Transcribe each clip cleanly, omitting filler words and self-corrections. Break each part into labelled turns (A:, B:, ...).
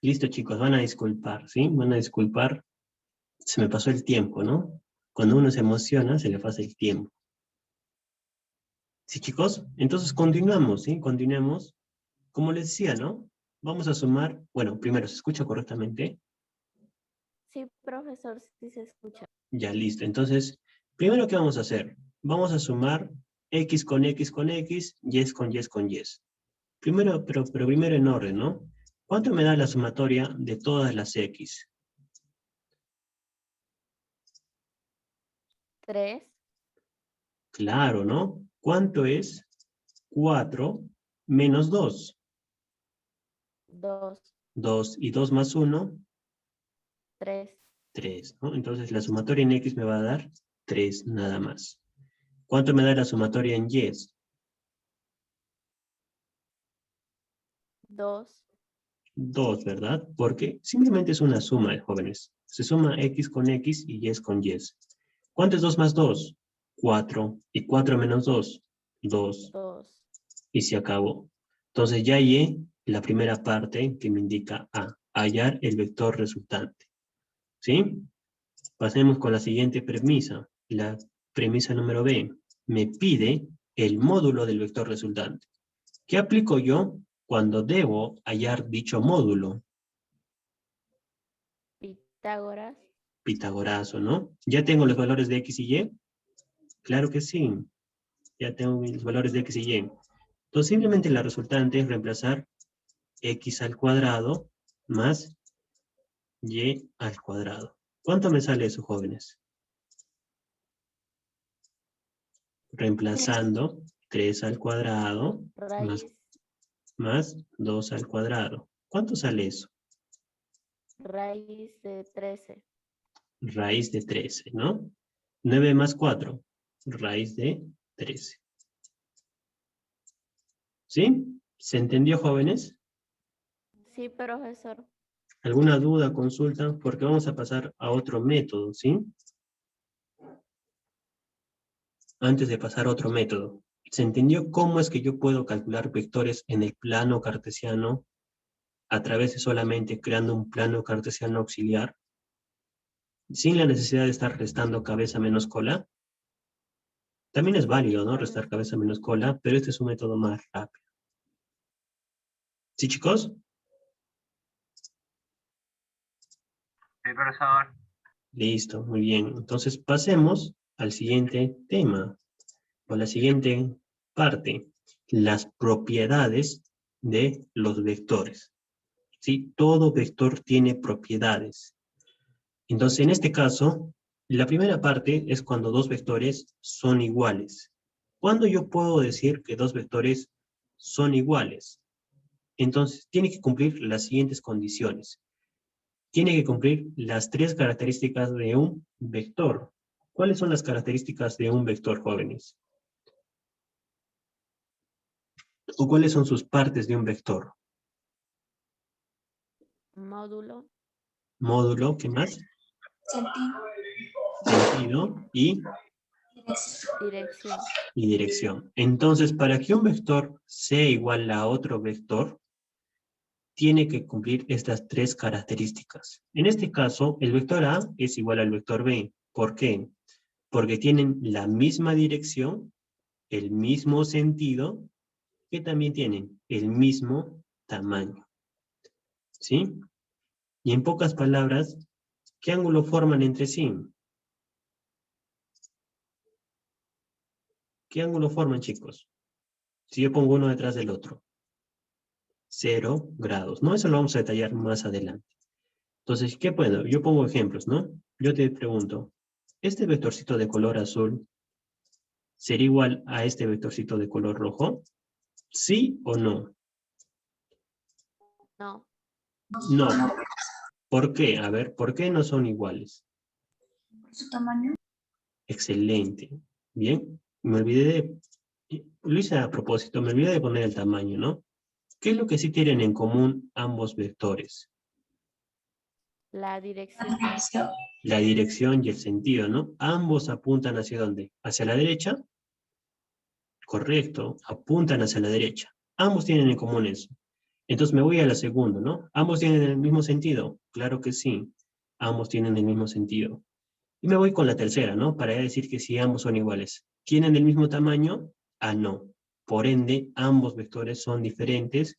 A: Listo, chicos, van a disculpar, ¿sí? Van a disculpar, se me pasó el tiempo, ¿no? Cuando uno se emociona, se le pasa el tiempo. ¿Sí, chicos? Entonces continuamos, ¿sí? Continuemos. Como les decía, ¿no? Vamos a sumar, bueno, primero, ¿se escucha correctamente?
B: Sí, profesor, sí se escucha.
A: Ya, listo. Entonces, primero, ¿qué vamos a hacer? Vamos a sumar x con x con x, y con y con y. Primero, pero primero en orden, ¿no? ¿Cuánto me da la sumatoria de todas las x?
B: 3,
A: Claro, ¿no? ¿Cuánto es 4 menos 2?
B: 2,
A: 2 y 2 más 1,
B: 3,
A: 3, ¿no? Entonces la sumatoria en x me va a dar 3 nada más. ¿Cuánto me da la sumatoria en y?
B: 2,
A: 2, ¿verdad? Porque simplemente es una suma, jóvenes. Se suma x con x y y con y. ¿Cuánto es 2 más 2? 4. ¿Y 4 menos 2? 2.
B: 2.
A: Y se acabó. Entonces ya hallé la primera parte que me indica A, hallar el vector resultante. ¿Sí? Pasemos con la siguiente premisa. La premisa número B. Me pide el módulo del vector resultante. ¿Qué aplico yo cuando debo hallar dicho módulo?
B: Pitágoras.
A: Pitagorazo, ¿no? ¿Ya tengo los valores de x y y? Claro que sí. Ya tengo los valores de x y y. Entonces simplemente la resultante es reemplazar x al cuadrado más y al cuadrado. ¿Cuánto me sale eso, jóvenes? Reemplazando 3 al cuadrado
B: Raíz.
A: más 2 al cuadrado. ¿Cuánto sale eso?
B: Raíz de 13.
A: Raíz de 13, ¿no? 9 más 4, raíz de 13. ¿Sí? ¿Se entendió, jóvenes?
B: Sí, profesor.
A: ¿Alguna duda, consulta? Porque vamos a pasar a otro método, ¿sí? Antes de pasar a otro método. ¿Se entendió cómo es que yo puedo calcular vectores en el plano cartesiano a través de solamente creando un plano cartesiano auxiliar, sin la necesidad de estar restando cabeza menos cola? También es
B: Sí,
A: válido, ¿no? Restar
B: profesor.
A: cabeza menos cola, pero este es un método más rápido. ¿Sí, chicos?
C: Sí, profesor.
A: Listo, muy bien. Entonces pasemos al siguiente tema, o a la siguiente parte, las propiedades de los vectores. ¿Sí? Todo vector tiene propiedades. Entonces, en este caso, la primera parte es cuando dos vectores son iguales. ¿Cuándo yo puedo decir que dos vectores son iguales? Entonces, tiene que cumplir las siguientes condiciones. Tiene que cumplir las tres características de un vector. ¿Cuáles son las características de un vector, jóvenes? ¿O cuáles son sus partes de un vector?
B: Módulo.
A: Módulo, ¿qué más?
D: Sentido.
A: Sentido
B: Dirección.
A: y dirección. Entonces, para que un vector sea igual a otro vector, tiene que cumplir estas tres características. En este caso, el vector A es igual al vector B. ¿Por qué? Porque tienen la misma dirección, el mismo sentido, que también tienen el mismo tamaño. ¿Sí? Y en pocas palabras, ¿qué ángulo forman entre sí? ¿Qué ángulo forman, chicos? Si yo pongo uno detrás del otro. 0 grados, ¿no? Eso lo vamos a detallar más adelante. Entonces, ¿qué puedo? Yo pongo ejemplos, ¿no? Yo te pregunto, ¿este vectorcito de color azul sería igual a este vectorcito de color rojo? ¿Sí o no?
B: No.
A: No. ¿Por qué? A ver, ¿por qué no son iguales?
D: Por su tamaño.
A: Excelente. Bien, me olvidé de... Lo hice a propósito, me olvidé de poner el tamaño, ¿no? ¿Qué es lo que sí tienen en común ambos vectores?
B: La
D: La
B: dirección.
D: dirección.
A: La dirección y el sentido, ¿no? Ambos apuntan hacia dónde? ¿Hacia la derecha? Correcto, apuntan hacia la derecha. Ambos tienen en común eso. Entonces me voy a la segunda, ¿no? ¿Ambos tienen el mismo sentido? Claro que sí. Ambos tienen el mismo sentido. Y me voy con la tercera, ¿no? Para decir que si ambos son iguales. ¿Tienen el mismo tamaño? Ah, no. Por ende, ambos vectores son diferentes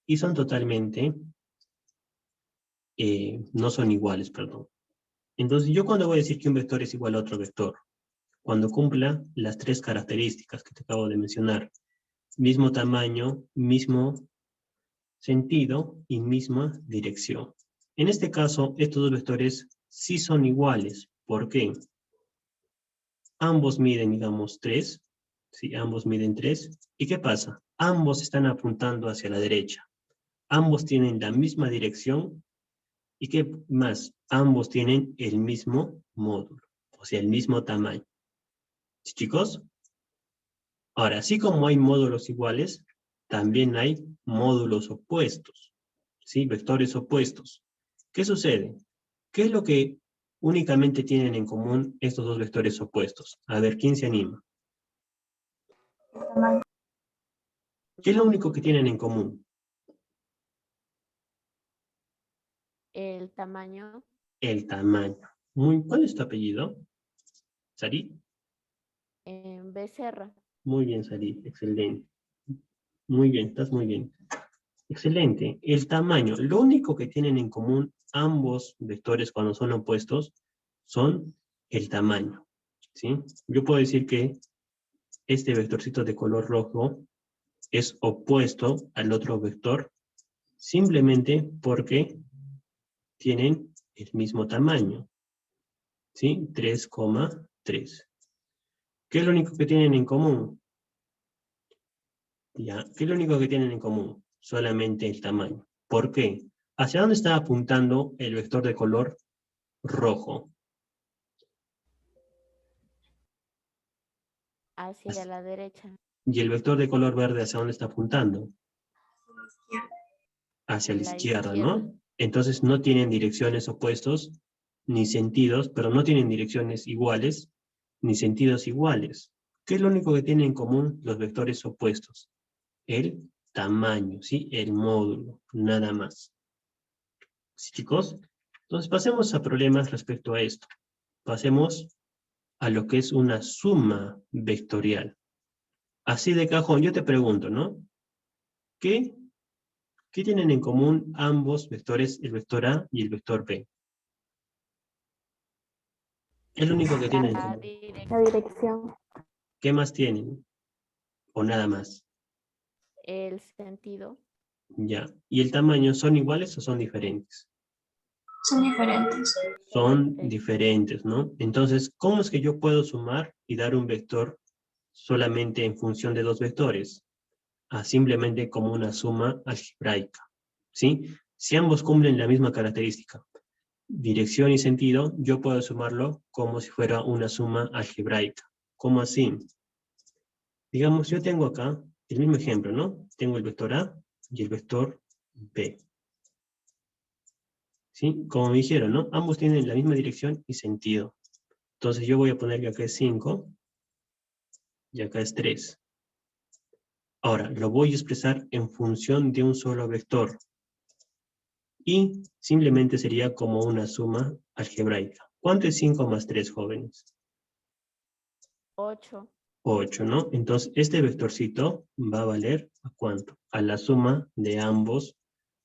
A: y son totalmente, no son iguales, perdón. Entonces, ¿yo cuándo voy a decir que un vector es igual a otro vector? Cuando cumpla las tres características que te acabo de mencionar. Mismo tamaño, mismo sentido y misma dirección. En este caso, estos dos vectores sí son iguales. ¿Por qué? Ambos miden, digamos, 3. Sí, ambos miden 3. ¿Y qué pasa? Ambos están apuntando hacia la derecha. Ambos tienen la misma dirección. ¿Y qué más? Ambos tienen el mismo módulo, o sea, el mismo tamaño. ¿Sí, chicos? Ahora, así como hay módulos iguales, también hay módulos opuestos. ¿Sí? Vectores opuestos. ¿Qué sucede? ¿Qué es lo que únicamente tienen en común estos dos vectores opuestos? A ver, ¿quién se anima?
D: Tamaño.
A: ¿Qué es lo único que tienen en común?
B: El tamaño.
A: El tamaño. ¿Cuál es tu apellido? ¿Sarit?
B: Becerra.
A: Muy bien, Sarit. Excelente. Muy bien, estás muy bien. Excelente. El tamaño. Lo único que tienen en común ambos vectores cuando son opuestos son el tamaño. ¿Sí? Yo puedo decir que este vectorcito de color rojo es opuesto al otro vector simplemente porque tienen el mismo tamaño. ¿Sí? 3,3. ¿Qué es lo único que tienen en común? ¿Ya? ¿Qué es lo único que tienen en común? Solamente el tamaño. ¿Por qué? ¿Hacia dónde está apuntando el vector de color rojo?
B: Hacia la derecha.
A: ¿Y el vector de color verde hacia dónde está apuntando? Hacia la izquierda, ¿no? Entonces no tienen direcciones opuestos, ni sentidos, pero no tienen direcciones iguales, ni sentidos iguales. ¿Qué es lo único que tienen en común los vectores opuestos? El tamaño, ¿sí? El módulo, nada más. ¿Sí, chicos? Entonces pasemos a problemas respecto a esto. Pasemos a lo que es una suma vectorial. Así de cajón, yo te pregunto, ¿no? ¿Qué tienen en común ambos vectores, el vector A y el vector B? Es lo único que tienen en
B: La
A: común.
B: dirección.
E: La dirección.
A: ¿Qué más tienen? O nada más.
B: El sentido.
A: Ya. ¿Y el tamaño son iguales o son diferentes?
D: Son diferentes.
A: Son diferentes, ¿no? Entonces, ¿cómo es que yo puedo sumar y dar un vector solamente en función de dos vectores? Simplemente como una suma algebraica, ¿sí? Si ambos cumplen la misma característica, dirección y sentido, yo puedo sumarlo como si fuera una suma algebraica. ¿Cómo así? Digamos, yo tengo acá el mismo ejemplo, ¿no? Tengo el vector A y el vector B. ¿Sí? Como me dijeron, ¿no? Ambos tienen la misma dirección y sentido. Entonces yo voy a poner que acá es 5 y acá es 3. Ahora, lo voy a expresar en función de un solo vector. Y simplemente sería como una suma algebraica. ¿Cuánto es 5 más 3, jóvenes?
B: 8.
A: 8, ¿no? Entonces, este vectorcito va a valer ¿a cuánto? A la suma de ambos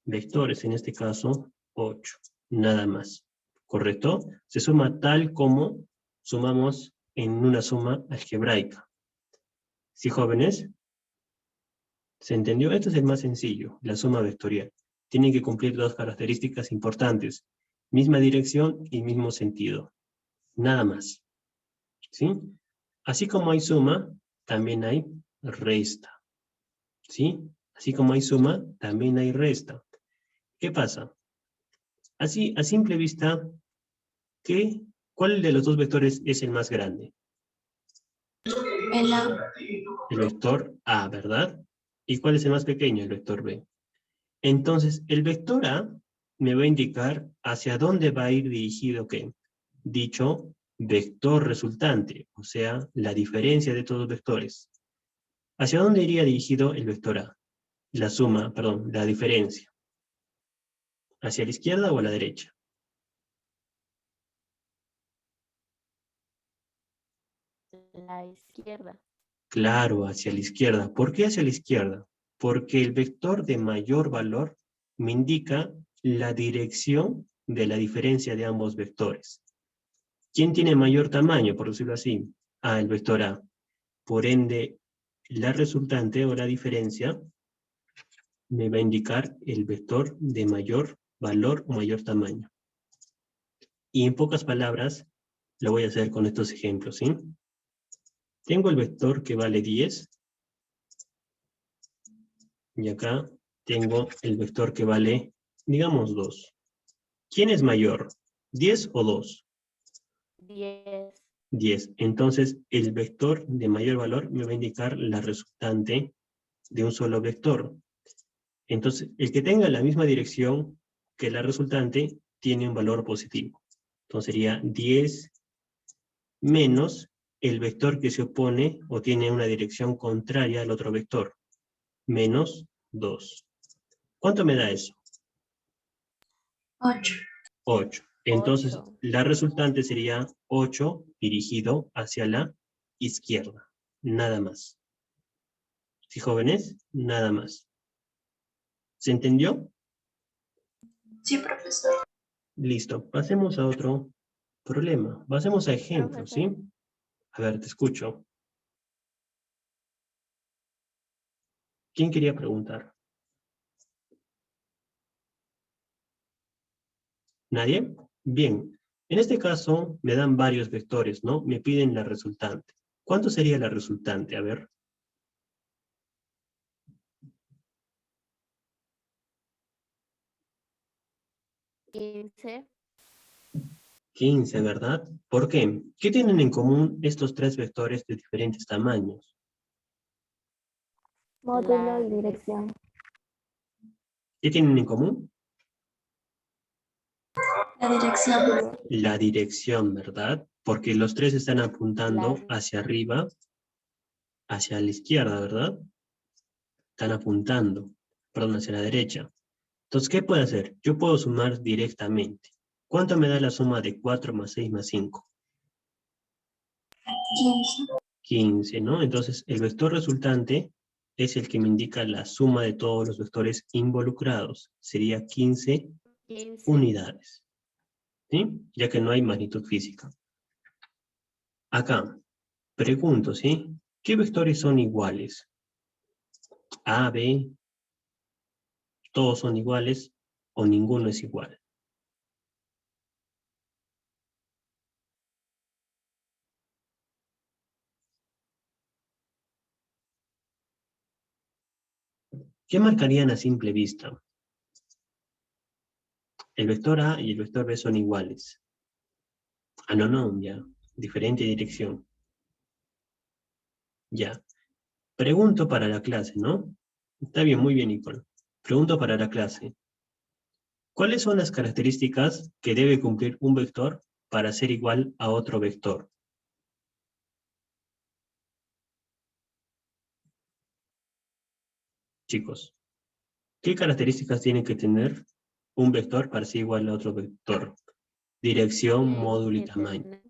A: vectores, en este caso, 8. Nada más. ¿Correcto? Se suma tal como sumamos en una suma algebraica. ¿Sí, jóvenes? ¿Se entendió? Esto es el más sencillo, la suma vectorial. Tiene que cumplir dos características importantes. Misma dirección y mismo sentido. Nada más. ¿Sí? Así como hay suma, también hay resta. ¿Sí? Así como hay suma, también hay resta. ¿Qué pasa? Así, a simple vista, ¿cuál de los dos vectores es el más grande?
D: El A.
A: El vector A, ¿verdad? ¿Y cuál es el más pequeño? El vector B. Entonces, el vector A me va a indicar hacia dónde va a ir dirigido ¿qué? Dicho vector resultante, o sea, la diferencia de todos los vectores. ¿Hacia dónde iría dirigido el vector A? la suma, perdón, la diferencia? ¿Hacia la izquierda o a la derecha?
B: La izquierda.
A: Claro, hacia la izquierda. ¿Por qué hacia la izquierda? Porque el vector de mayor valor me indica la dirección de la diferencia de ambos vectores. ¿Quién tiene mayor tamaño, por decirlo así? El vector A. Por ende, la resultante o la diferencia me va a indicar el vector de mayor valor o mayor tamaño. Y en pocas palabras, lo voy a hacer con estos ejemplos, ¿sí? Tengo el vector que vale 10. Y acá tengo el vector que vale, digamos, 2. ¿Quién es mayor? ¿10 o 2?
B: 10.
A: 10. Entonces, el vector de mayor valor me va a indicar la resultante de un solo vector. Entonces, el que tenga la misma dirección que la resultante tiene un valor positivo. Entonces sería 10 menos el vector que se opone o tiene una dirección contraria al otro vector, menos 2. ¿Cuánto me da eso?
D: 8.
A: 8. Entonces,
B: 8.
A: la resultante sería 8 dirigido hacia la izquierda. Nada más. ¿Sí, jóvenes? Nada más. ¿Se entendió?
D: Sí, profesor.
A: Listo. Pasemos a otro problema. Pasemos a ejemplos, ¿sí?
B: Profesor.
A: A ver, te escucho. ¿Quién quería preguntar? ¿Nadie? Bien. En este caso, me dan varios vectores, ¿no? Me piden la resultante. ¿Cuánto sería la resultante? A ver.
B: 15.
A: 15, ¿verdad? ¿Por qué? ¿Qué tienen en común estos tres vectores de diferentes tamaños?
B: Módulo y dirección.
A: ¿Qué tienen en común?
D: La dirección.
A: La dirección, ¿verdad? Porque los tres están apuntando hacia arriba, hacia la izquierda, ¿verdad? Están apuntando, perdón, hacia la derecha. Entonces, ¿qué puedo hacer? Yo puedo sumar directamente. ¿Cuánto me da la suma de 4 más 6 más 5?
D: 15.
A: 15, ¿no? Entonces, el vector resultante es el que me indica la suma de todos los vectores involucrados. Sería 15 unidades, ¿sí? Ya que no hay magnitud física. Acá, pregunto, ¿sí? ¿Qué vectores son iguales? A, B, ¿todos son iguales o ninguno es igual? ¿Qué marcarían a simple vista? El vector A y el vector B son iguales. Ah, no, ya. Diferente dirección. Ya. Pregunto para la clase, ¿no? Está bien, muy bien, Nicole. Pregunto para la clase. ¿Cuáles son las características que debe cumplir un vector para ser igual a otro vector? Chicos, ¿qué características tiene que tener un vector para ser igual a otro vector? Dirección,
B: Tiene
A: módulo y
B: que
A: tamaño.
B: tener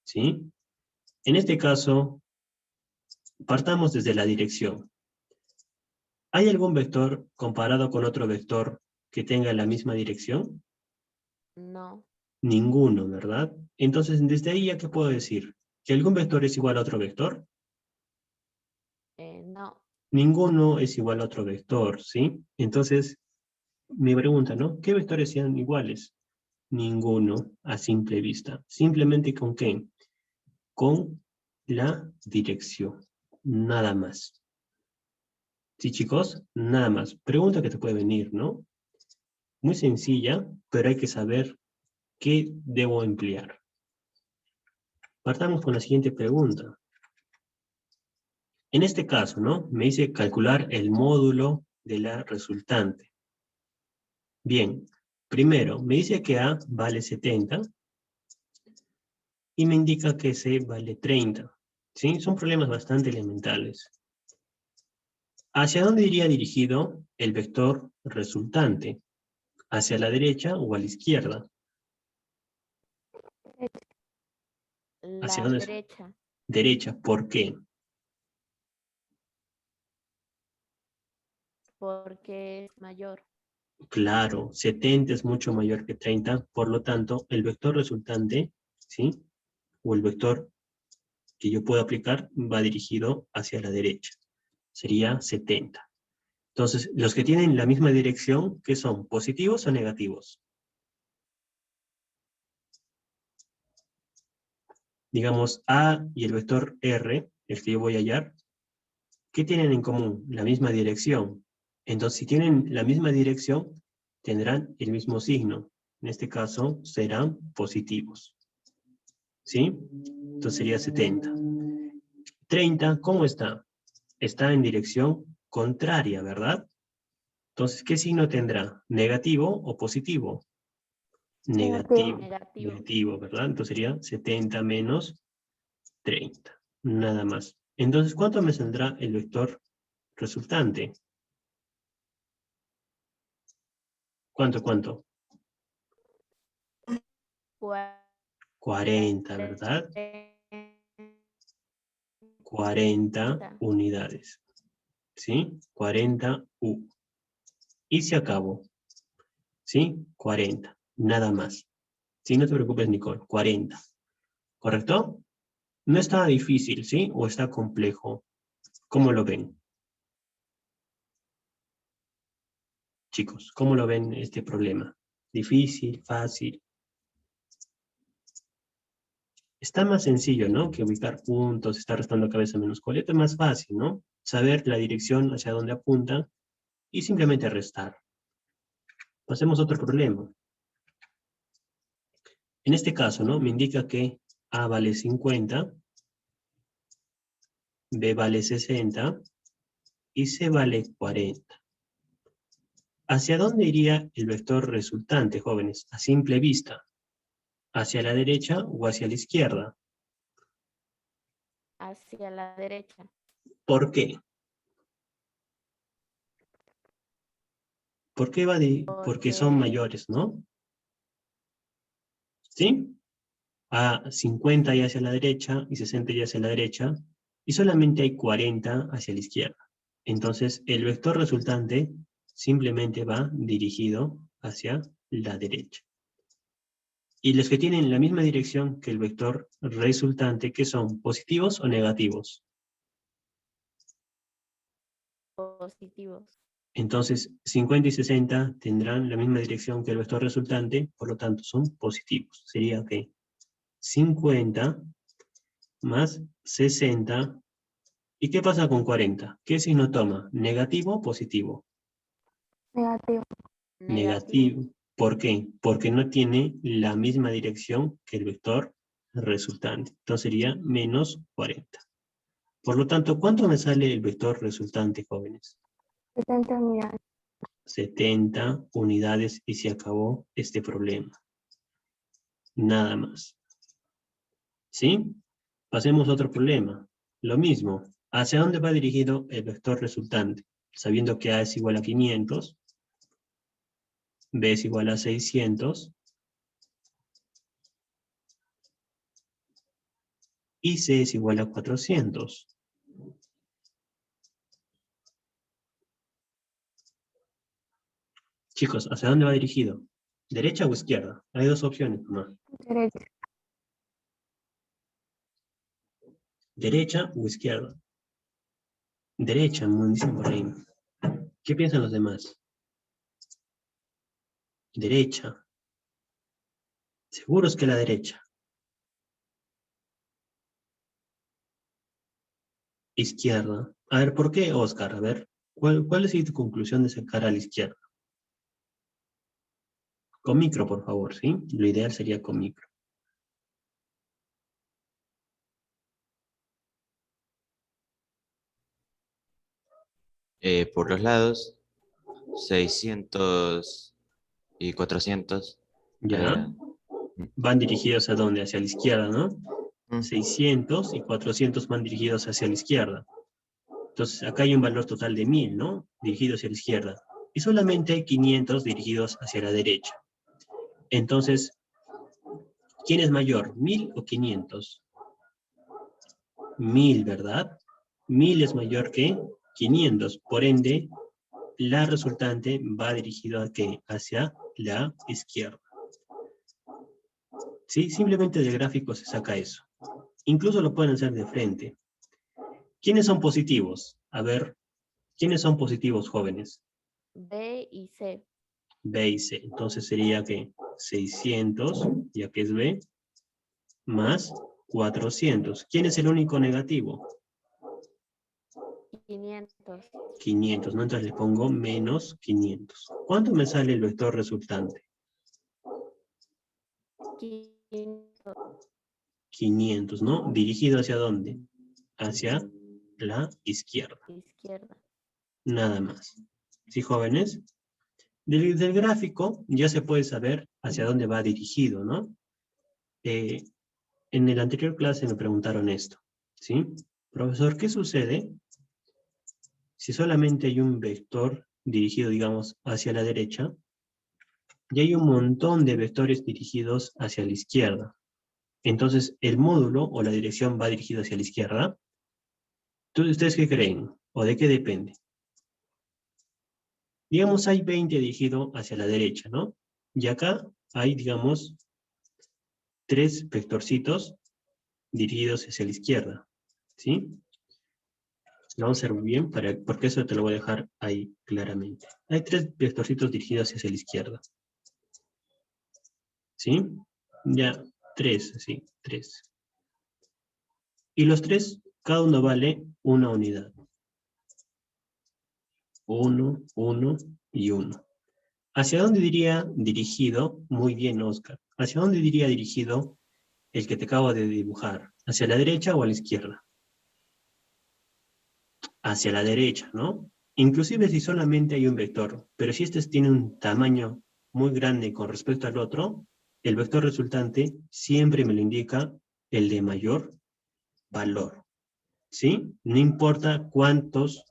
A: ¿Sí? En este caso, partamos desde la dirección. ¿Hay algún vector comparado con otro vector que tenga la misma dirección?
B: no.
A: Ninguno, ¿verdad? Entonces, desde ahí, ¿ya qué puedo decir? ¿Que algún vector es igual a otro vector?
B: No.
A: Ninguno es igual a otro vector, ¿sí? Entonces, me pregunta, ¿no? ¿Qué vectores sean iguales? Ninguno a simple vista. ¿Simplemente con qué? Con la dirección. Nada más. ¿Sí, chicos? Nada más. Pregunta que te puede venir, ¿no? Muy sencilla, pero hay que saber qué debo emplear. Partamos con la siguiente pregunta. En este caso, ¿no? Me dice calcular el módulo de la resultante. Bien, primero, me dice que A vale 70 y me indica que C vale 30. ¿Sí? Son problemas bastante elementales. ¿Hacia dónde iría dirigido el vector resultante? ¿Hacia la derecha o a la izquierda? ¿Hacia
B: La
A: dónde?
B: derecha,
A: Derecha. ¿Por qué?
B: porque es mayor.
A: Claro, 70 es mucho mayor que 30, por lo tanto, el vector resultante, ¿sí? O el vector que yo puedo aplicar va dirigido hacia la derecha. Sería 70. Entonces, los que tienen la misma dirección, ¿qué son? ¿Positivos o negativos? Digamos, A y el vector R, el que yo voy a hallar, ¿qué tienen en común? La misma dirección. Entonces, si tienen la misma dirección, tendrán el mismo signo. En este caso, serán positivos. ¿Sí? Entonces sería 70. 30, ¿cómo está? Está en dirección contraria, ¿verdad? Entonces, ¿qué signo tendrá? ¿Negativo o positivo? Negativo.
B: Negativo.
A: Negativo, ¿verdad? Entonces sería 70 menos 30. Nada más. Entonces, ¿cuánto me saldrá el vector resultante? ¿Cuánto? 40, ¿verdad? 40 unidades. ¿Sí? 40 U. Y se acabó. ¿Sí? 40. Nada más. Sí, no te preocupes, Nicole. 40. ¿Correcto? No está difícil, ¿sí? ¿O está complejo? ¿Cómo lo ven? Chicos, ¿cómo lo ven este problema? ¿Difícil? ¿Fácil? Está más sencillo, ¿no? Que ubicar puntos, estar restando cabeza menos coleta, es más fácil, ¿no? Saber la dirección hacia dónde apunta y simplemente restar. Pasemos a otro problema. En este caso, ¿no? Me indica que A vale 50, B vale 60 y C vale 40. ¿Hacia dónde iría el vector resultante, jóvenes? A simple vista. ¿Hacia la derecha o hacia la izquierda?
B: Hacia la derecha.
A: ¿Por qué? ¿Por qué porque son
B: Porque
A: mayores, ¿no? ¿Sí? A 50 ya hacia la derecha y 60 ya hacia la derecha y solamente hay 40 hacia la izquierda. Entonces, el vector resultante simplemente va dirigido hacia la derecha. Y los que tienen la misma dirección que el vector resultante, ¿qué son? ¿Positivos o negativos?
B: positivos.
A: Entonces, 50 y 60 tendrán la misma dirección que el vector resultante, por lo tanto son positivos. Sería que 50 más 60. ¿Y qué pasa con 40? ¿Qué signo toma? ¿Negativo o positivo?
D: Negativo.
A: Negativo. ¿Por qué? Porque no tiene la misma dirección que el vector resultante. Entonces sería menos 40. Por lo tanto, ¿cuánto me sale el vector resultante, jóvenes?
D: 70 unidades.
A: 70 unidades y se acabó este problema. Nada más. ¿Sí? Pasemos a otro problema. Lo mismo. ¿Hacia dónde va dirigido el vector resultante? Sabiendo que A es igual a 500, B es igual a 600 y C es igual a 400. Chicos, ¿hacia dónde va dirigido? ¿Derecha o izquierda? Hay dos opciones nomás.
D: Derecha.
A: ¿Derecha o izquierda? Derecha, me dicen por ahí. ¿Qué piensan los demás? Derecha. Seguros que la derecha. Izquierda. A ver, ¿por qué, Oscar? A ver, ¿cuál es tu conclusión de sacar a la izquierda? Con micro, por favor, ¿sí? Lo ideal sería con micro.
E: Por los lados, 600 y 400.
A: ¿Ya? Van dirigidos a dónde? Hacia la izquierda, ¿no? 600 y 400 van dirigidos hacia la izquierda. Entonces, acá hay un valor total de 1000, ¿no? Dirigido hacia la izquierda. Y solamente 500 dirigidos hacia la derecha. Entonces, ¿quién es mayor? ¿1000 o 500? 1000, ¿verdad? 1000 es mayor que 500. Por ende, la resultante va dirigido a ¿qué? Hacia la izquierda. ¿Sí? Simplemente del gráfico se saca eso. Incluso lo pueden hacer de frente. ¿Quiénes son positivos? A ver, ¿quiénes son positivos, jóvenes?
B: B y C.
A: B y C. Entonces sería que 600, ya que es B, más 400. ¿Quién es el único negativo?
B: 500.
A: 500, ¿no? Entonces le pongo menos 500. ¿Cuánto me sale el vector resultante?
B: 500.
A: 500, ¿no? ¿Dirigido hacia dónde? Hacia la izquierda.
B: Izquierda.
A: Nada más. ¿Sí, jóvenes? Del gráfico ya se puede saber hacia dónde va dirigido, ¿no? En el anterior clase me preguntaron esto, ¿sí? Profesor, ¿qué sucede si solamente hay un vector dirigido, digamos, hacia la derecha y hay un montón de vectores dirigidos hacia la izquierda? Entonces, ¿el módulo o la dirección va dirigido hacia la izquierda? ¿Ustedes qué creen? ¿O de qué depende? Digamos, hay 20 dirigido hacia la derecha, ¿no? Y acá hay, digamos, 3 vectorcitos dirigidos hacia la izquierda, ¿sí? Lo vamos a hacer bien, porque eso te lo voy a dejar ahí claramente. Hay 3 vectorcitos dirigidos hacia la izquierda, ¿sí? Ya, 3, sí, 3. Y los 3, cada uno vale una unidad. 1, 1 y 1. ¿Hacia dónde diría dirigido? Muy bien, Oscar. ¿Hacia dónde diría dirigido el que te acabo de dibujar? ¿Hacia la derecha o a la izquierda? Hacia la derecha, ¿no? Inclusive si solamente hay un vector, pero si este tiene un tamaño muy grande con respecto al otro, el vector resultante siempre me lo indica el de mayor valor, ¿sí? No importa cuántos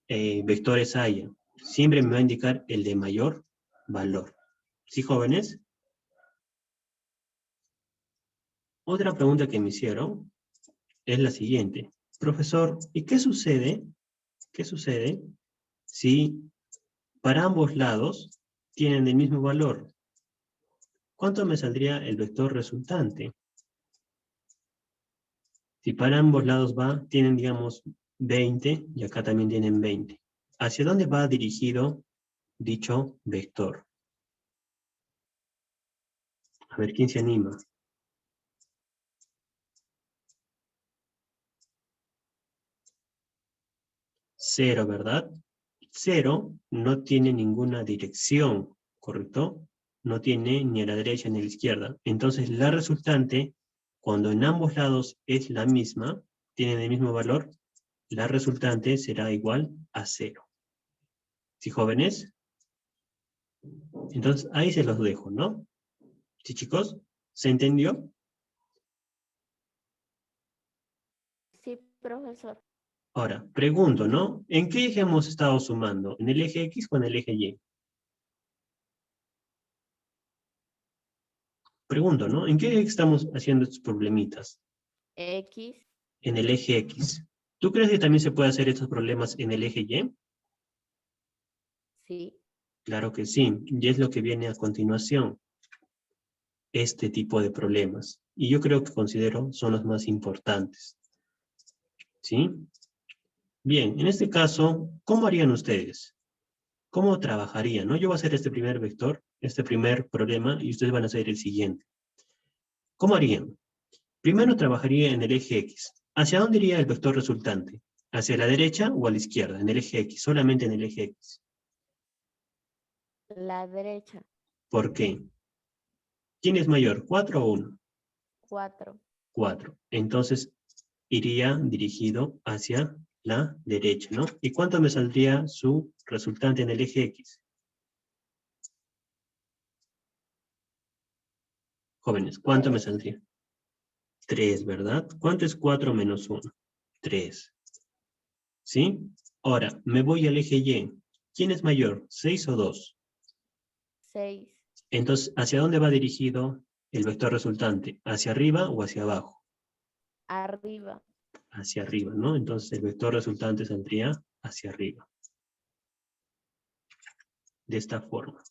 A: vectores haya, siempre me va a indicar el de mayor valor. ¿Sí, jóvenes? Otra pregunta que me hicieron es la siguiente. Profesor, ¿y qué sucede? ¿Qué sucede si para ambos lados tienen el mismo valor? ¿Cuánto me saldría el vector resultante? Si para ambos lados tienen, digamos, 20 y acá también tienen 20. ¿Hacia dónde va dirigido dicho vector? A ver, ¿quién se anima? 0, ¿verdad? 0 no tiene ninguna dirección, ¿correcto? No tiene ni a la derecha ni a la izquierda. Entonces, la resultante, cuando en ambos lados es la misma, tienen el mismo valor, la resultante será igual a 0. ¿Sí, jóvenes? Entonces, ahí se los dejo, ¿no? ¿Sí, chicos? ¿Se entendió?
B: Sí, profesor.
A: Ahora, pregunto, ¿no? ¿En qué eje hemos estado sumando? ¿En el eje X o en el eje Y? Pregunto, ¿no? ¿En qué eje estamos haciendo estos problemitas?
B: X.
A: En el eje X. ¿Tú crees que también se puede hacer estos problemas en el eje Y?
B: Sí.
A: Claro que sí, y es lo que viene a continuación. Este tipo de problemas. Y yo creo que considero son los más importantes. ¿Sí? Bien, en este caso, ¿cómo harían ustedes? ¿Cómo trabajarían? ¿No? Yo voy a hacer este primer vector, este primer problema, y ustedes van a hacer el siguiente. ¿Cómo harían? Primero trabajaría en el eje X. ¿Hacia dónde iría el vector resultante? ¿Hacia la derecha o a la izquierda? En el eje X, solamente en el eje X.
B: La derecha.
A: ¿Por qué? ¿Quién es mayor, 4 o 1?
B: 4.
A: 4. Entonces, iría dirigido hacia la derecha, ¿no? ¿Y cuánto me saldría su resultante en el eje X? Jóvenes, ¿cuánto me
B: 3.
A: saldría? 3, ¿verdad? ¿Cuánto es 4 menos 1? 3. ¿Sí? Ahora, me voy al eje Y. ¿Quién es mayor? ¿6 o 2?
B: 6.
A: Entonces, ¿hacia dónde va dirigido el vector resultante? ¿Hacia arriba o hacia abajo?
B: Arriba.
A: Hacia arriba, ¿no? Entonces, el vector resultante saldría hacia arriba. De esta forma.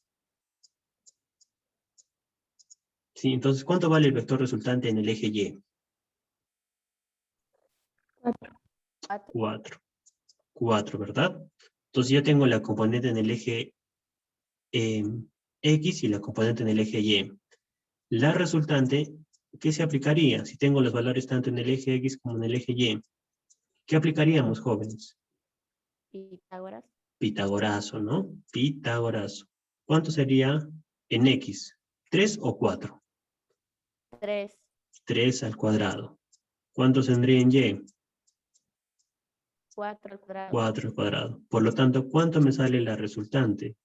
A: ¿Sí? Entonces, ¿cuánto vale el vector resultante en el eje Y?
D: 4.
A: 4. 4, ¿verdad? Entonces ya tengo la componente en el eje X y la componente en el eje Y. La resultante, ¿qué se aplicaría? Si tengo los valores tanto en el eje X como en el eje Y. ¿Qué aplicaríamos, jóvenes?
B: Pitágoras.
A: Pitagorazo, ¿no? Pitagorazo. ¿Cuánto sería en X? ¿3 o 4?
B: 3.
A: 3 al cuadrado. ¿Cuánto tendría en Y?
B: 4 al cuadrado.
A: 4 al cuadrado. Por lo tanto, ¿cuánto me sale la resultante?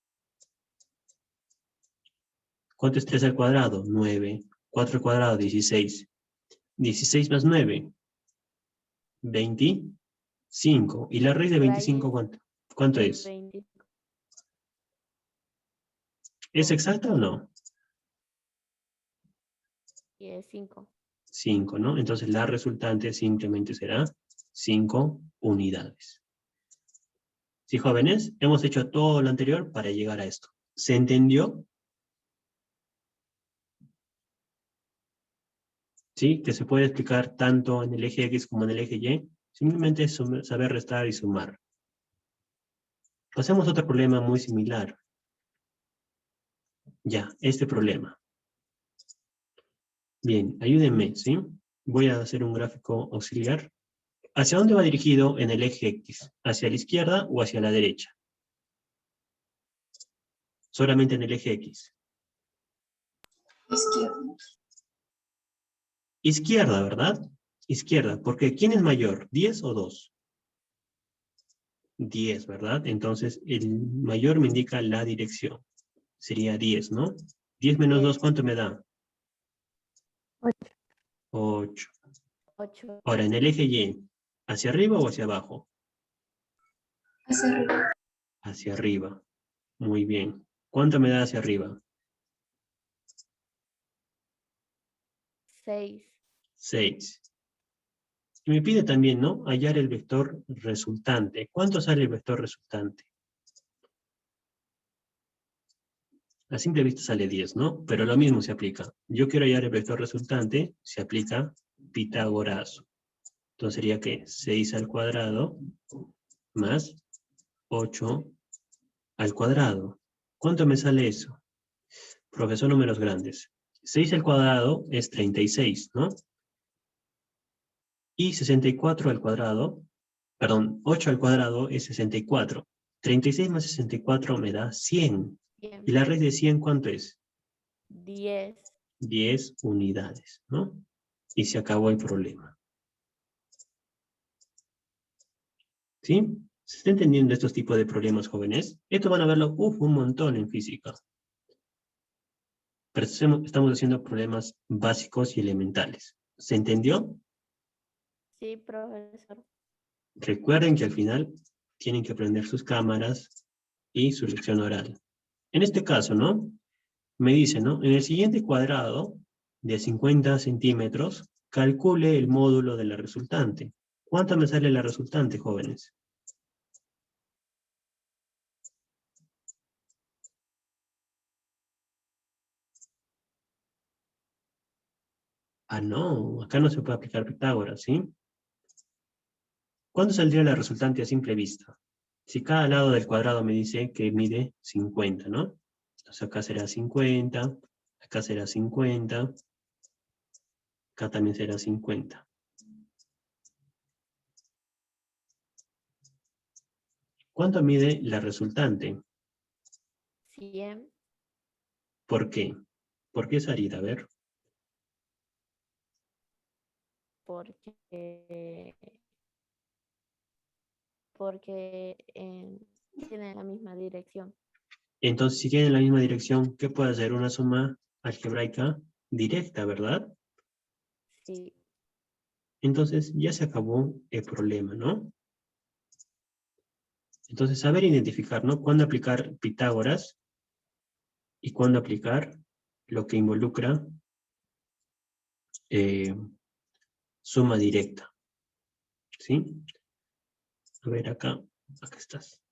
A: ¿Cuánto es 3 al cuadrado? 9. 4 al cuadrado, 16. 16 más 9, 25. ¿Y la raíz de 25 cuánto? ¿Cuánto es?
B: 20.
A: ¿Es exacta o no?
B: Y es 5.
A: 5, ¿no? Entonces la resultante simplemente será 5 unidades. ¿Sí, jóvenes? Hemos hecho todo lo anterior para llegar a esto. ¿Se entendió? ¿Sí? Que se puede explicar tanto en el eje X como en el eje Y. Simplemente es saber restar y sumar. Pasemos a otro problema muy similar. Ya, este problema. Bien, ayúdenme, ¿sí? Voy a hacer un gráfico auxiliar. ¿Hacia dónde va dirigido en el eje X? ¿Hacia la izquierda o hacia la derecha? Solamente en el eje X.
F: Izquierda.
A: Izquierda, ¿verdad? Izquierda, porque ¿quién es mayor? ¿10 o 2? 10, ¿verdad? Entonces, el mayor me indica la dirección. Sería 10, ¿no? 10 menos 2, ¿cuánto me da?
D: 8.
A: 8.
B: 8.
A: Ahora, en el eje Y, ¿hacia arriba o hacia abajo?
F: Hacia arriba.
A: Hacia arriba. Muy bien. ¿Cuánto me da hacia arriba?
B: 6.
A: 6. Y me pide también, ¿no? Hallar el vector resultante. ¿Cuánto sale el vector resultante? A simple vista sale 10, ¿no? Pero lo mismo se aplica. Yo quiero hallar el vector resultante, se aplica Pitagorazo. Entonces sería que 6 al cuadrado más 8 al cuadrado. ¿Cuánto me sale eso? Profesor, números grandes. 6 al cuadrado es 36, ¿no? Y 64 al cuadrado, perdón, 8 al cuadrado es 64. 36 más 64 me da 100.
B: Bien.
A: ¿Y la raíz de 100 cuánto es?
B: 10.
A: 10 unidades, ¿no? Y se acabó el problema. ¿Sí? ¿Se está entendiendo estos tipos de problemas, jóvenes? Esto van a verlo un montón en física. Pero estamos haciendo problemas básicos y elementales. ¿Se entendió?
B: Sí, profesor.
A: Recuerden que al final tienen que prender sus cámaras y su lección oral. En este caso, ¿no? Me dice, ¿no? En el siguiente cuadrado de 50 centímetros, calcule el módulo de la resultante. ¿Cuánto me sale la resultante, jóvenes? Ah, no, acá no se puede aplicar Pitágoras, ¿sí? ¿Cuánto saldría la resultante a simple vista? Si cada lado del cuadrado me dice que mide 50, ¿no? Entonces acá será 50, acá será 50, acá también será 50. ¿Cuánto mide la resultante?
B: 100.
A: ¿Por qué? ¿Por qué, Sarita? A ver.
B: Porque tienen la misma dirección.
A: Entonces, si tienen la misma dirección, ¿qué puede hacer? Una suma algebraica directa, ¿verdad?
B: Sí.
A: Entonces, ya se acabó el problema, ¿no? Entonces, saber identificar, ¿no? Cuándo aplicar Pitágoras y cuándo aplicar lo que involucra suma directa. ¿Sí? A ver, acá estás.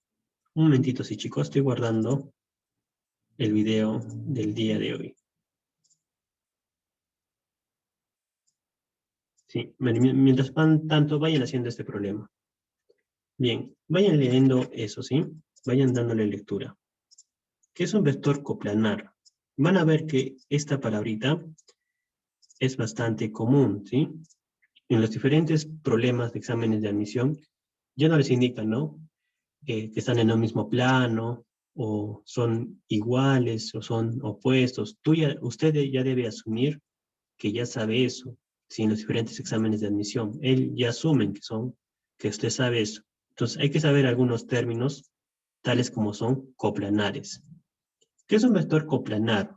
A: Un momentito, sí, chicos, estoy guardando el video del día de hoy. Sí, mientras van tanto, vayan haciendo este problema. Bien, vayan leyendo eso, ¿sí? Vayan dándole lectura. ¿Qué es un vector coplanar? Van a ver que esta palabrita es bastante común, ¿sí? En los diferentes problemas de exámenes de admisión, ya no les indican, ¿no? Que están en un mismo plano, o son iguales, o son opuestos. Usted ya debe asumir que ya sabe eso, ¿sí? En los diferentes exámenes de admisión. Él ya asumen que usted sabe eso. Entonces, hay que saber algunos términos, tales como son coplanares. ¿Qué es un vector coplanar?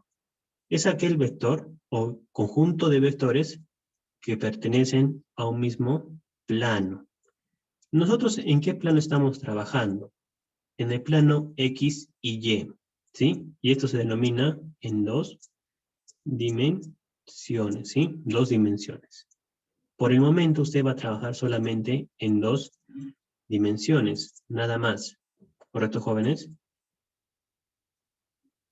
A: Es aquel vector o conjunto de vectores que pertenecen a un mismo plano. ¿Nosotros en qué plano estamos trabajando? En el plano X y Y, ¿sí? Y esto se denomina en dos dimensiones, ¿sí? Dos dimensiones. Por el momento usted va a trabajar solamente en dos dimensiones, nada más. ¿Correcto, jóvenes?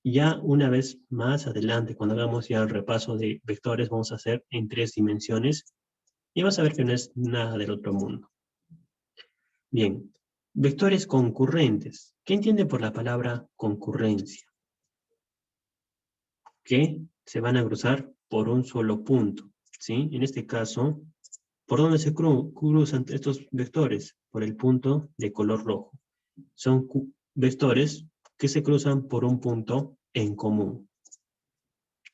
A: Ya una vez más adelante, cuando hagamos ya el repaso de vectores, vamos a hacer en tres dimensiones y vas a ver que no es nada del otro mundo. Bien, vectores concurrentes. ¿Qué entiende por la palabra concurrencia? Que se van a cruzar por un solo punto, ¿sí? En este caso, ¿por dónde se cruzan estos vectores? Por el punto de color rojo. Son vectores que se cruzan por un punto en común.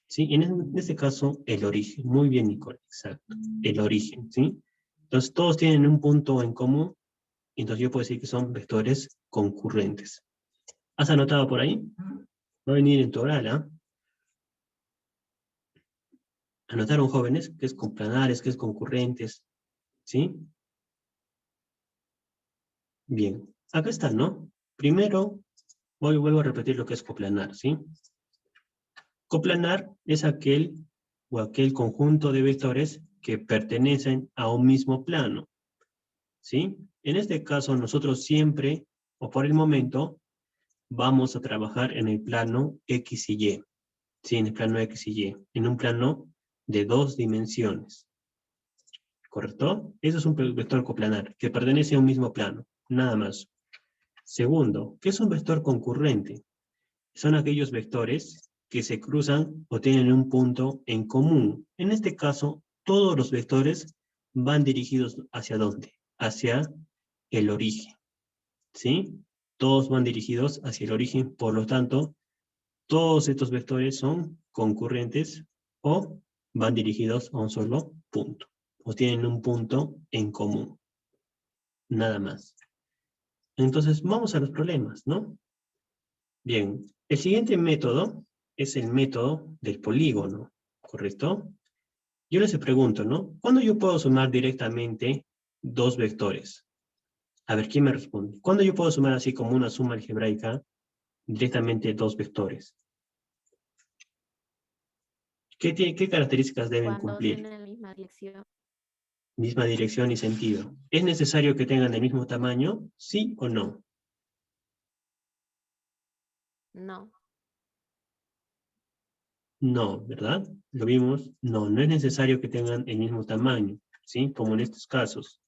A: ¿Sí? En este caso, el origen. Muy bien, Nicole, exacto. El origen, ¿sí? Entonces, todos tienen un punto en común, entonces yo puedo decir que son vectores concurrentes. ¿Has anotado por ahí? Va a venir en tu oral, ¿ah? Anotaron, jóvenes, que es coplanares, que es concurrentes, ¿sí? Bien, acá está, ¿no? Primero, vuelvo a repetir lo que es coplanar, ¿sí? Coplanar es aquel conjunto de vectores que pertenecen a un mismo plano, ¿sí? En este caso, nosotros siempre, o por el momento, vamos a trabajar en el plano X y Y, ¿sí? En el plano X y Y, en un plano de dos dimensiones, ¿correcto? Eso es un vector coplanar, que pertenece a un mismo plano, nada más. Segundo, ¿qué es un vector concurrente? Son aquellos vectores que se cruzan o tienen un punto en común. En este caso, todos los vectores van dirigidos ¿hacia dónde? Hacia el origen, ¿sí? Todos van dirigidos hacia el origen, por lo tanto, todos estos vectores son concurrentes o van dirigidos a un solo punto, o tienen un punto en común, nada más. Entonces, vamos a los problemas, ¿no? Bien, el siguiente método es el método del polígono, ¿correcto? Yo les pregunto, ¿no? ¿Cuándo yo puedo sumar directamente dos vectores? A ver, ¿quién me responde? ¿Cuándo yo puedo sumar así como una suma algebraica directamente dos vectores? ¿Qué características deben
B: Cuando
A: cumplir?
B: tienen la misma dirección.
A: Misma dirección y sentido. ¿Es necesario que tengan el mismo tamaño? ¿Sí o no?
B: No.
A: No, ¿verdad? ¿Lo vimos? No, no es necesario que tengan el mismo tamaño, ¿sí? Como en estos casos.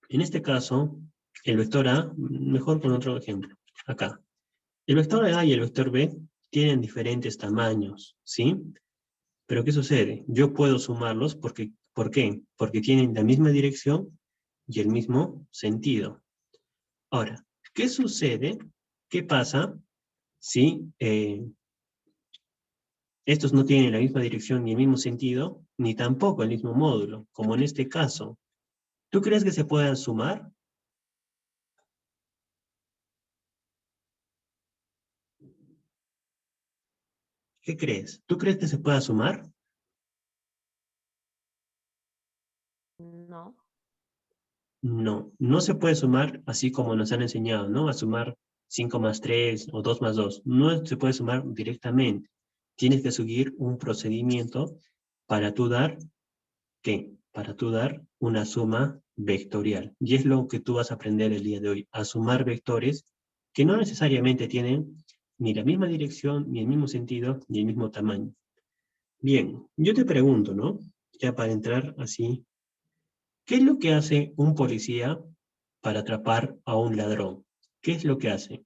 A: En este caso, el vector A, mejor con otro ejemplo, acá. El vector A y el vector B tienen diferentes tamaños, ¿sí? Pero ¿qué sucede? Yo puedo sumarlos porque, ¿por qué? Porque tienen la misma dirección y el mismo sentido. Ahora, ¿qué sucede? ¿Qué pasa si estos no tienen la misma dirección ni el mismo sentido, ni tampoco el mismo módulo, como en este caso? ¿Tú crees que se puedan sumar? ¿Qué crees? ¿Tú crees que se pueda sumar?
B: No.
A: No, no se puede sumar así como nos han enseñado, ¿no? A sumar 5 más 3 o 2 más 2. No se puede sumar directamente. Tienes que seguir un procedimiento para tú dar, ¿qué? Para tú dar una suma vectorial. Y es lo que tú vas a aprender el día de hoy, a sumar vectores que no necesariamente tienen ni la misma dirección, ni el mismo sentido, ni el mismo tamaño. Bien, yo te pregunto, ¿no? Ya para entrar así, ¿qué es lo que hace un policía para atrapar a un ladrón? ¿Qué es lo que hace?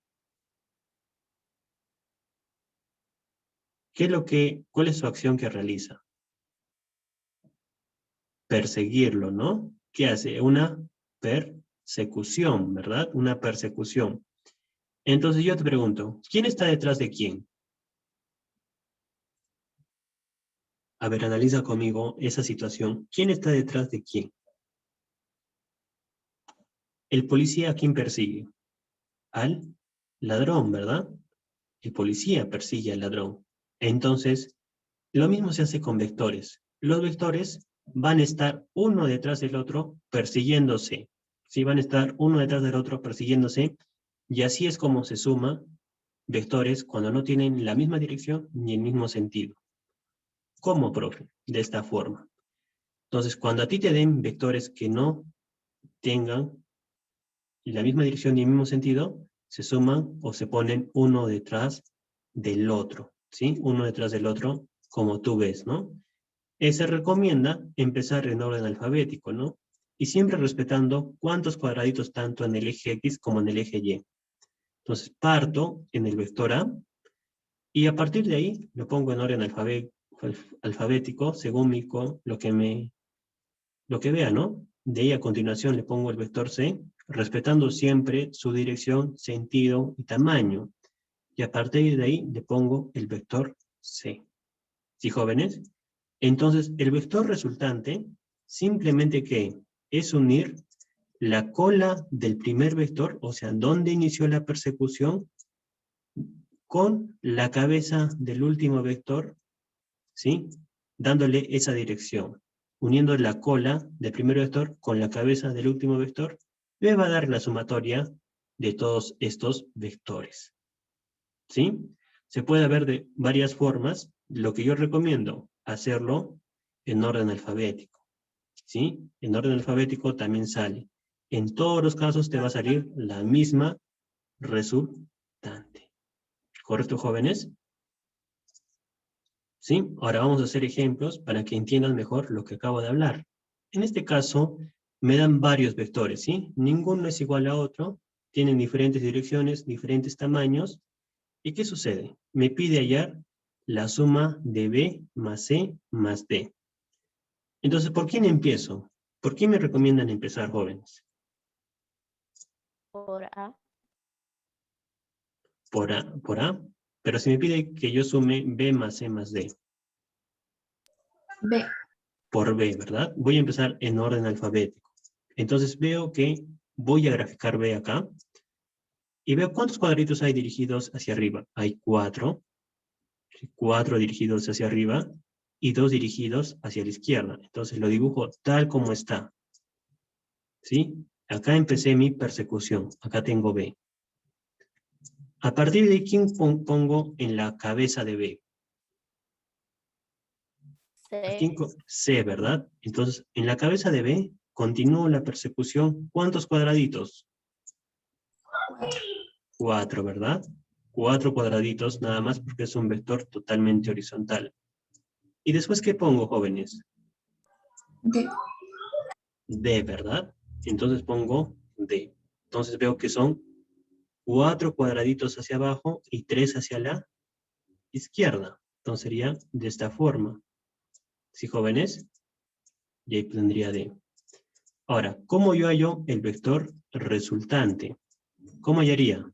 A: ¿Cuál es su acción que realiza? Perseguirlo, ¿no? ¿Qué hace? Una persecución, ¿verdad? Una persecución. Entonces yo te pregunto, ¿quién está detrás de quién? A ver, analiza conmigo esa situación. ¿Quién está detrás de quién? El policía, ¿a quién persigue? Al ladrón, ¿verdad? El policía persigue al ladrón. Entonces, lo mismo se hace con vectores. Los vectores van a estar uno detrás del otro persiguiéndose. Sí, van a estar uno detrás del otro persiguiéndose. Y así es como se suma vectores cuando no tienen la misma dirección ni el mismo sentido. ¿Cómo, profe? De esta forma. Entonces, cuando a ti te den vectores que no tengan la misma dirección y el mismo sentido, se suman o se ponen uno detrás del otro, ¿sí? Uno detrás del otro, como tú ves, ¿no? Se recomienda empezar en orden alfabético, ¿no? Y siempre respetando cuántos cuadraditos tanto en el eje X como en el eje Y. Entonces, parto en el vector A, y a partir de ahí lo pongo en orden alfabético según lo que vea, ¿no? De ahí a continuación le pongo el vector C, respetando siempre su dirección, sentido y tamaño. Y a partir de ahí le pongo el vector C. ¿Sí, jóvenes? Entonces, el vector resultante, simplemente ¿qué? Es unir la cola del primer vector, o sea, donde inició la persecución, con la cabeza del último vector, ¿sí? Dándole esa dirección. Uniendo la cola del primer vector con la cabeza del último vector, me va a dar la sumatoria de todos estos vectores. ¿Sí? Se puede ver de varias formas. Lo que yo recomiendo, hacerlo en orden alfabético. ¿Sí? En orden alfabético también sale. En todos los casos te va a salir la misma resultante. ¿Correcto, jóvenes? ¿Sí? Ahora vamos a hacer ejemplos para que entiendan mejor lo que acabo de hablar. En este caso, me dan varios vectores, ¿sí? Ninguno es igual a otro, tienen diferentes direcciones, diferentes tamaños. ¿Y qué sucede? Me pide hallar la suma de B más C más D. Entonces, ¿por quién empiezo? ¿Por qué me recomiendan empezar, jóvenes?
B: Por A.
A: Por A. Pero si me pide que yo sume B más C más D.
F: B.
A: Por B, ¿verdad? Voy a empezar en orden alfabético. Entonces veo que voy a graficar B acá. Y veo cuántos cuadritos hay dirigidos hacia arriba. Hay 4. 4 dirigidos hacia arriba y 2 dirigidos hacia la izquierda. Entonces lo dibujo tal como está. ¿Sí? Acá empecé mi persecución. Acá tengo B. A partir de ¿quién pongo en la cabeza de B?
B: C.
A: C, ¿verdad? Entonces, en la cabeza de B, continúo la persecución. ¿Cuántos cuadraditos? 4, ¿verdad? 4 cuadraditos nada más porque es un vector totalmente horizontal. ¿Y después qué pongo, jóvenes?
F: D.
A: D, ¿verdad? Entonces pongo D. Entonces veo que son 4 cuadraditos hacia abajo y 3 hacia la izquierda. Entonces sería de esta forma. ¿Sí, jóvenes? Y ahí tendría D. Ahora, ¿cómo yo hallo el vector resultante? ¿Cómo hallaría?